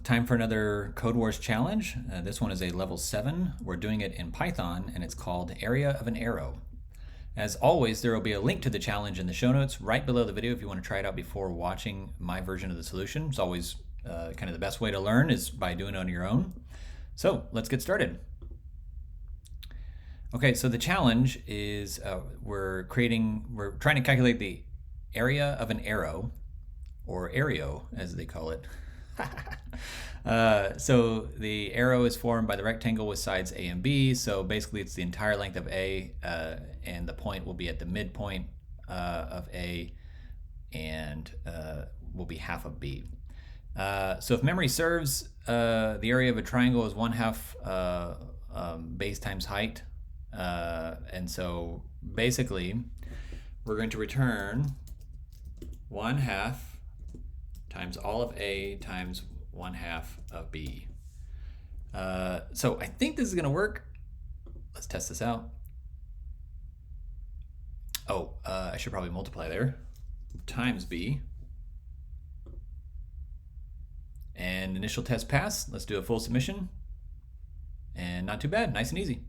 time for another Codewars challenge. This one is a level 7. We're doing it in Python, and it's called Area of an Arrow. As always, there will be a link to the challenge in the show notes right below the video if you want to try it out before watching my version of the solution. It's always kind of the best way to learn is by doing it on your own. So let's get started. Okay, so the challenge is we're trying to calculate the area of an arrow, or areo as they call it. So the arrow is formed by the rectangle with sides A and B. So basically it's the entire length of A, and the point will be at the midpoint of A, and will be half of B. So if memory serves, the area of a triangle is 1/2 base times height. And so basically we're going to return 1/2 times all of A times 1/2 of B. So I think this is going to work. Let's test this out. Oh, I should probably multiply there. Times B. And initial test pass. Let's do a full submission. And not too bad, nice and easy.